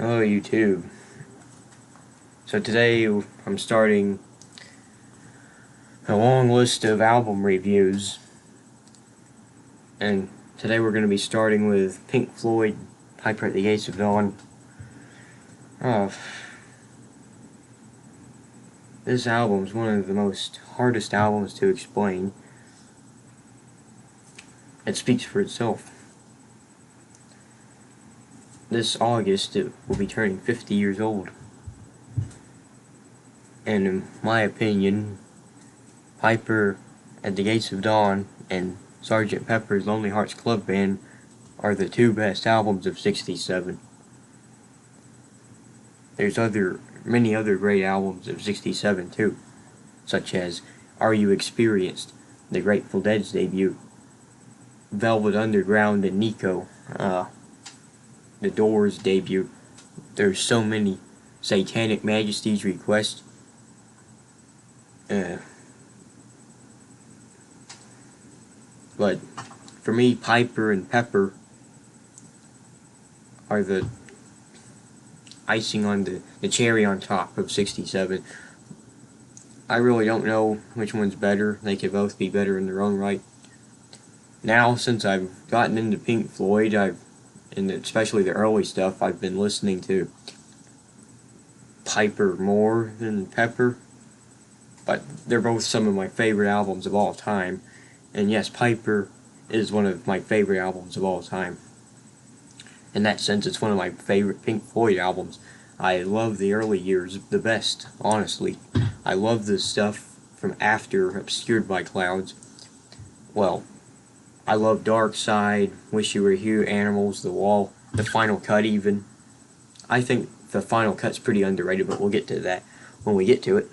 Hello YouTube. So today I'm starting a long list of album reviews, and today we're going to be starting with Pink Floyd, Piper at the Gates of Dawn. This album is one of the most hardest albums to explain. It speaks for itself. This August it will be turning 50 years old. And in my opinion, Piper at the Gates of Dawn and Sgt. Pepper's Lonely Hearts Club Band are the two best albums of '67. There's many other great albums of '67 too, such as Are You Experienced, the Grateful Dead's debut, Velvet Underground and Nico, the Doors' debut. There's so many. Satanic Majesty's Request. But for me, Piper and Pepper are the icing on the cherry on top of '67. I really don't know which one's better. They could both be better in their own right. Now, since I've gotten into Pink Floyd, and especially the early stuff, I've been listening to Piper more than Pepper. But they're both some of my favorite albums of all time. And yes, Piper is one of my favorite albums of all time. In that sense, it's one of my favorite Pink Floyd albums. I love the early years the best, honestly. I love the stuff from after Obscured by Clouds. Well, I love Dark Side, Wish You Were Here, Animals, The Wall, the final cut even. I think the final cut's pretty underrated, but we'll get to that when we get to it.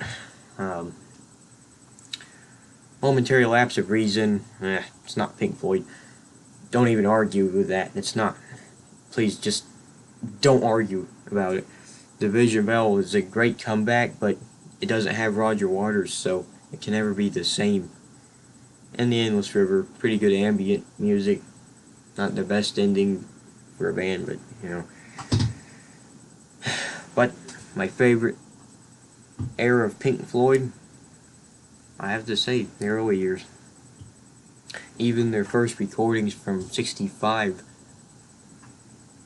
Momentary Lapse of Reason, it's not Pink Floyd. Don't even argue with that. It's not. Please just don't argue about it. Division Bell is a great comeback, but it doesn't have Roger Waters, so it can never be the same. And The Endless River, pretty good ambient music. Not the best ending for a band, but you know. But my favorite era of Pink Floyd, I have to say, the early years. Even their first recordings from '65,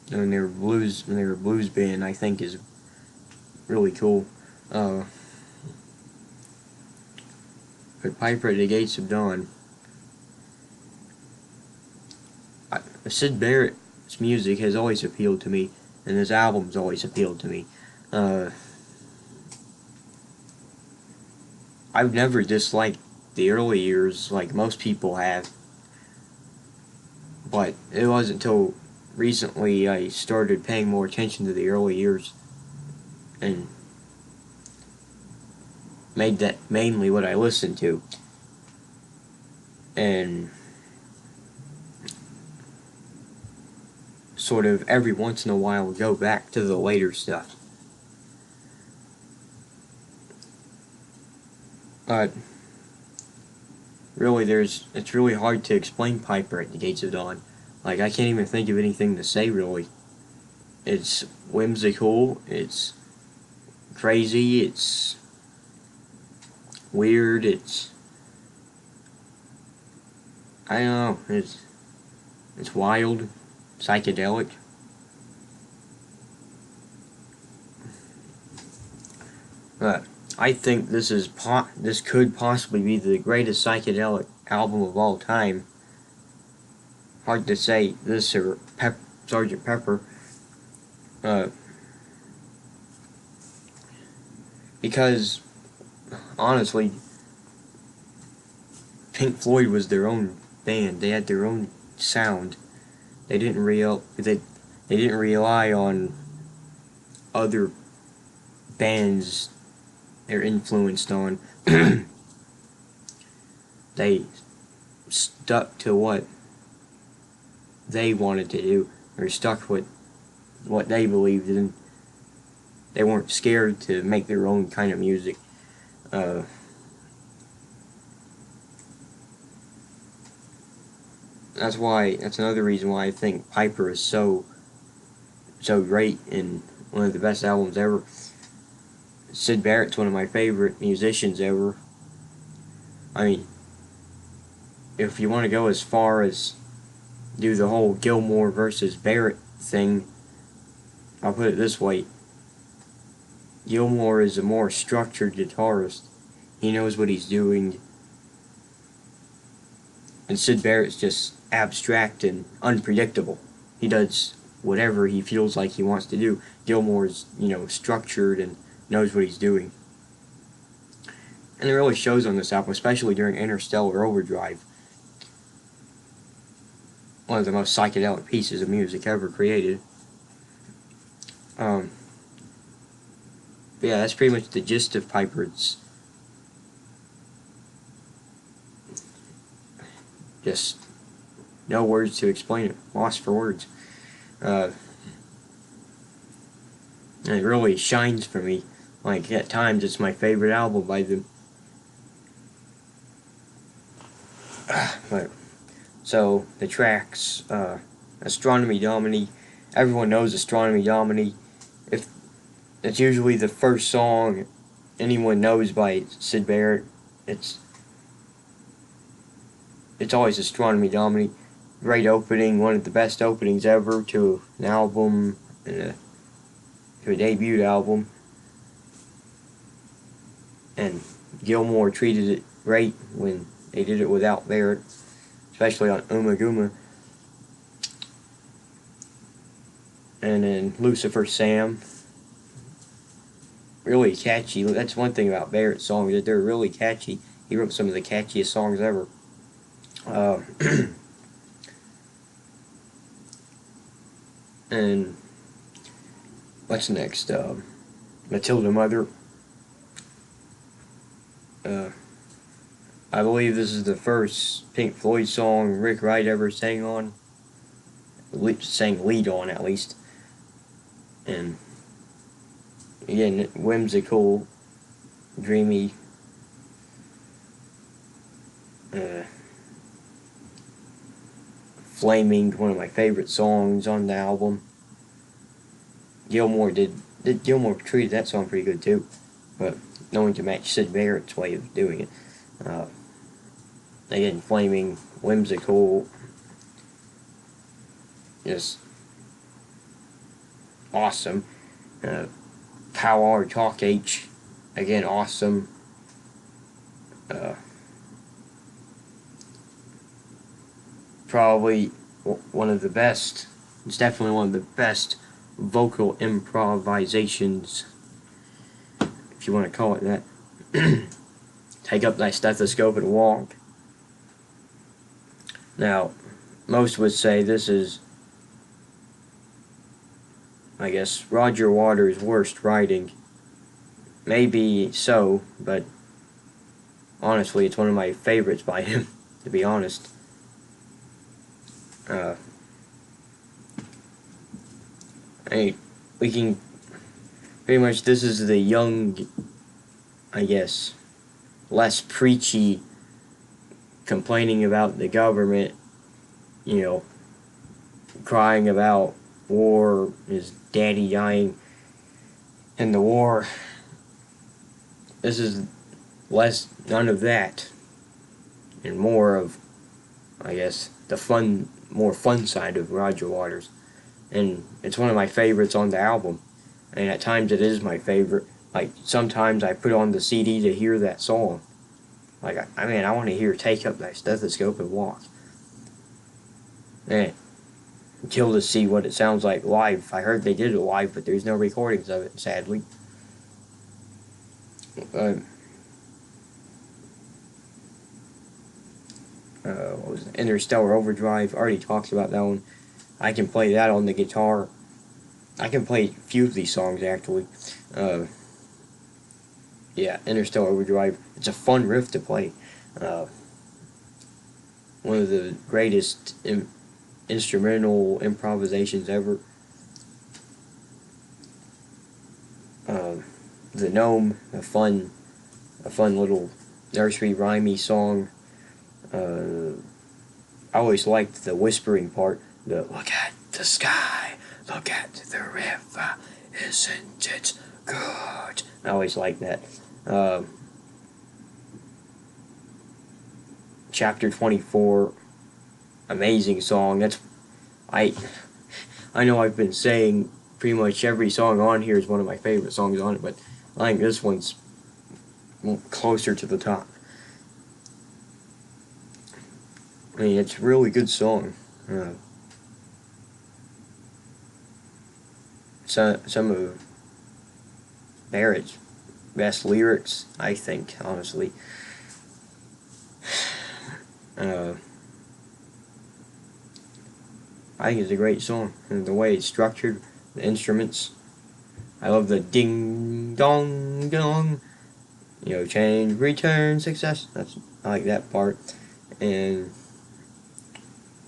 when they were a blues band, I think is really cool. But Piper at the Gates of Dawn, Syd Barrett's music has always appealed to me, and his albums always appealed to me. I've never disliked the early years like most people have, but it wasn't until recently I started paying more attention to the early years and made that mainly what I listened to. And sort of every once in a while go back to the later stuff. But really, it's really hard to explain Piper at the Gates of Dawn. Like, I can't even think of anything to say, really. It's whimsical, it's crazy, it's weird, I don't know, it's wild, psychedelic. But I think this could possibly be the greatest psychedelic album of all time. Hard to say this or Sgt. Pepper, because honestly, Pink Floyd was their own band. They had their own sound. They didn't rely on other bands they're influenced on. They stuck to what they wanted to do, or stuck with what they believed in. They weren't scared to make their own kind of music. That's another reason why I think Piper is so great, and one of the best albums ever. Syd Barrett's one of my favorite musicians ever. I mean, if you want to go as far as do the whole Gilmour versus Barrett thing, I'll put it this way. Gilmour is a more structured guitarist. He knows what he's doing. And Syd Barrett's just abstract and unpredictable. He does whatever he feels like he wants to do. Gilmour's, structured and knows what he's doing. And it really shows on this album, especially during Interstellar Overdrive. One of the most psychedelic pieces of music ever created. But yeah, that's pretty much the gist of Piper. It's just no words to explain it. Lost for words. And it really shines for me. Like, at times, it's my favorite album by them. But, so, the tracks, Astronomy Domini. Everyone knows Astronomy Domini. If it's usually the first song anyone knows by Syd Barrett, it's always Astronomy Domini. Great opening, one of the best openings ever to an album, to a debut album. And Gilmour treated it great when they did it without Barrett, especially on Umaguma. And then Lucifer Sam. Really catchy. That's one thing about Barrett's songs, that they're really catchy. He wrote some of the catchiest songs ever. And what's next? Matilda Mother. I believe this is the first Pink Floyd song Rick Wright ever sang on. Sang lead on, at least. And again, whimsical, dreamy, Flaming, one of my favorite songs on the album. Gilmour Gilmour treated that song pretty good too, but no one can match Syd Barrett's way of doing it. Again, Flaming, whimsical, just awesome. Power Talk H, again, awesome. Probably one of the best. It's definitely one of the best vocal improvisations, if you want to call it that. Take up thy stethoscope and walk. Now, most would say this is, I guess, Roger Waters' worst writing. Maybe so, but honestly, it's one of my favorites by him, to be honest. We can pretty much, this is the young, I guess, less preachy, complaining about the government, crying about war, his daddy dying in the war. This is none of that, and more of, I guess, the more fun side of Roger Waters. And it's one of my favorites on the album, and at times it is my favorite. Like, sometimes I put on the CD to hear that song. Like, I want to hear Take Up Thy Stethoscope and Walk. Man, until to see what it sounds like live. I heard they did it live, but there's no recordings of it, sadly. What was it? Interstellar Overdrive. Already talked about that one. I can play that on the guitar. I can play a few of these songs, actually. Yeah, Interstellar Overdrive. It's a fun riff to play. One of the greatest instrumental improvisations ever. The Gnome, a fun little nursery rhymey song. I always liked the whispering part. The look at the sky, look at the river, Isn't it good? I always like that. Chapter 24, amazing song. I I know I've been saying pretty much every song on here is one of my favorite songs on it, but I think this one's closer to the top. I mean, it's a really good song. Some of Barrett's best lyrics, I think, honestly. I think it's a great song, and the way it's structured, the instruments. I love the ding dong dong. You know, change, return, success. I like that part. And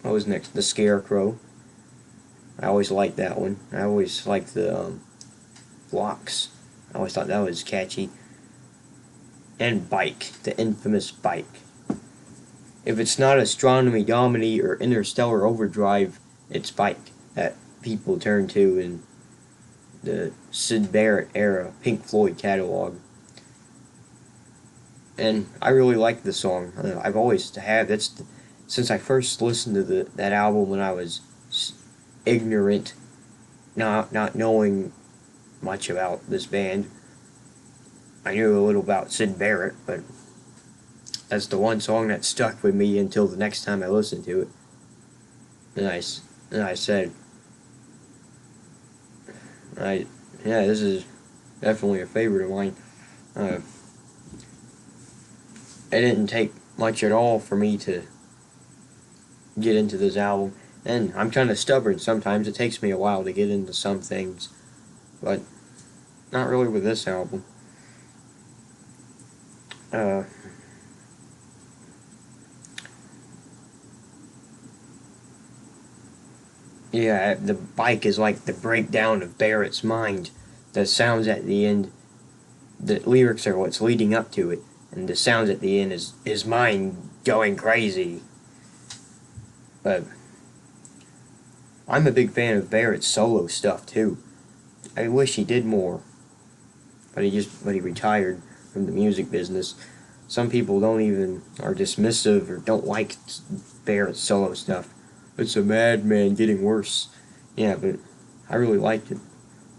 what was next? The Scarecrow. I always liked that one. I always liked the blocks. I always thought that was catchy. And Bike, the infamous Bike. If it's not Astronomy Domini or Interstellar Overdrive, it's Bike that people turn to in the Syd Barrett era Pink Floyd catalog. And I really like the song. I've always had since I first listened to that album when I was ignorant, not knowing much about this band. I knew a little about Syd Barrett, but that's the one song that stuck with me until the next time I listened to it. And I said, yeah, this is definitely a favorite of mine. It didn't take much at all for me to get into this album, and I'm kind of stubborn sometimes. It takes me a while to get into some things, but not really with this album. Yeah, the Bike is like the breakdown of Barrett's mind. The sounds at the end, the lyrics are what's leading up to it, and the sounds at the end is his mind going crazy. But I'm a big fan of Barrett's solo stuff too. I wish he did more, but he retired from the music business. Some people are dismissive or don't like Barrett's solo stuff. It's a madman getting worse. Yeah, but I really liked it.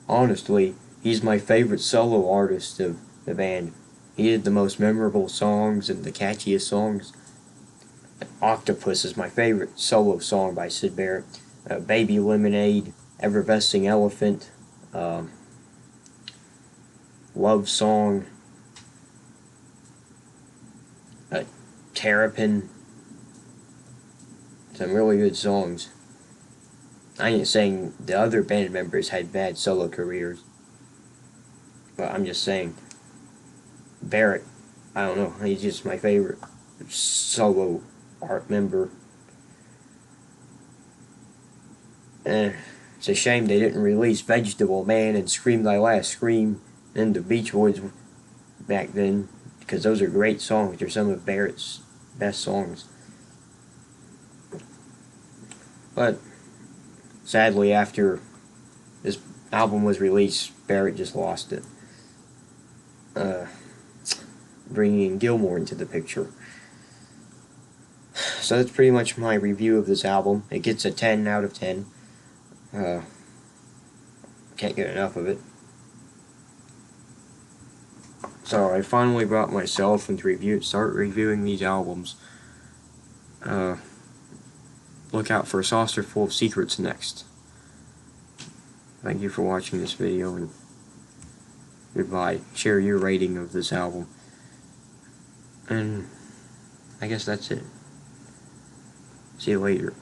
Honestly, he's my favorite solo artist of the band. He did the most memorable songs and the catchiest songs. Octopus is my favorite solo song by Syd Barrett. Baby Lemonade, Effervescing Elephant, Love Song, Terrapin. Some really good songs. I ain't saying the other band members had bad solo careers, but I'm just saying Barrett, I don't know, he's just my favorite solo art member. And it's a shame they didn't release Vegetable Man and Scream Thy Last Scream and the Beach Boys back then, because those are great songs. They're some of Barrett's best songs. But sadly, after this album was released, Barrett just lost it, bringing Gilmore into the picture. So that's pretty much my review of this album. It gets a 10 out of 10. Can't get enough of it. So I finally brought myself into start reviewing these albums. Look out for a saucer full of secrets next. Thank you for watching this video, and goodbye. Share your rating of this album. And I guess that's it. See you later.